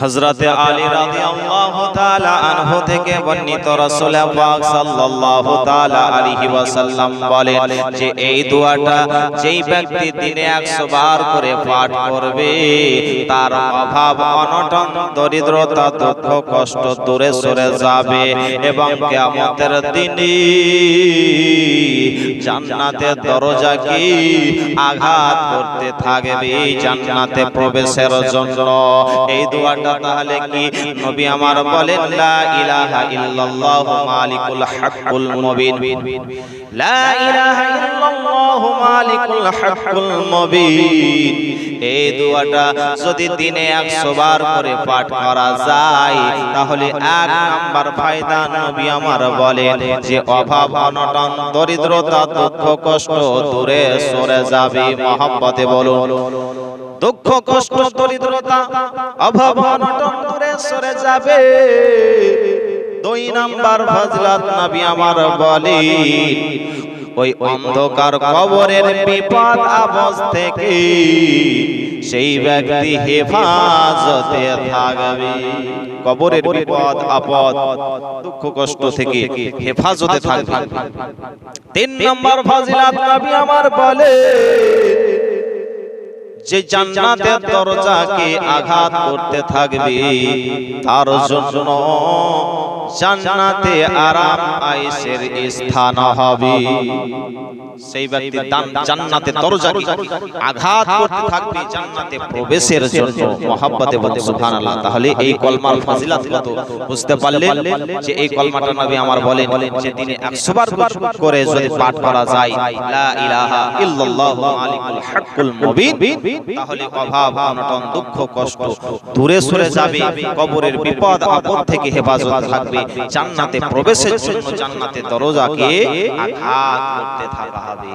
হযরতে আলী রাদিয়াল্লাহু তাআলা আনহু থেকে বর্ণিত রাসূল পাক সাল্লাল্লাহু তাআলা আলাইহি ওয়াসাল্লাম বলেন যে এই দোয়াটা যেই ব্যক্তি দিনে 100 বার করে পাঠ করবে তার অভাব অনটন দরিদ্রতা দুঃখ কষ্ট দূরে সরে যাবে এবং কিয়ামতের দিনে জান্নাতের দরজাকে আঘাত করতে থাকবে জান্নাতে প্রবেশের জন্য। এই দোয়াটা তাহলে কি নবী আমার বলেন লা ইলাহা ইল্লাল্লাহু মালিকুল হাক্কুল মুবিন, লা ইলাহা ইল্লাল্লাহু মালিকুল হাক্কুল মুবিন। এই দোয়াটা যদি দিনে 100 বার করে পাঠ করা যায় তাহলে 1 নাম্বার ফায়দা নবী আমার বলেন যে অভাব অনটন দরিদ্রতা দুঃখ কষ্ট দূরে সরে যাবে। মহব্বতে বলুন দুঃখ কষ্ট দরিদ্রতা অভাব অনটন দূরে সরে যাবে। 2 নাম্বার ফজিলত নবী আমার বলেন ওই অন্ধকার কবরের বিপদ আপদ থেকে সেই ব্যক্তি হেফাজতে থাকবে। কবরের বিপদ আপদ দুঃখ কষ্ট থেকে হেফাজতে থাকবে। 3 নম্বর ফজিলত নবী আমার বলে যে জান্নাতের দরজাকে আঘাত করতে থাকবে তার জন্য জান্নাতে আরাম আয়েশের স্থান হবে। সেই ব্যক্তি জান্নাতের দরজাকে আঘাত করতে থাকবে জান্নাতে প্রবেশের জন্য। মহব্বতে বলুন সুবহানাল্লাহ। তাহলে এই কলমার ফজিলত কত বুঝতে পারলেন যে এই কলমাটা নবী আমার বলেন যে দিনে 100 বার করে যদি পাঠ করা যায় লা ইলাহা ইল্লাল্লাহু মালিকুল হাক্কুল মুবিন তাহলে অভাব অনটন দুঃখ কষ্ট দূরে সরে যাবে, কবরের বিপদ আপদ থেকে হেফাজত থাকবে, জান্নাতে প্রবেশের জন্য জান্নাতের দরজাকে আঘাত করতে থাকা হবে।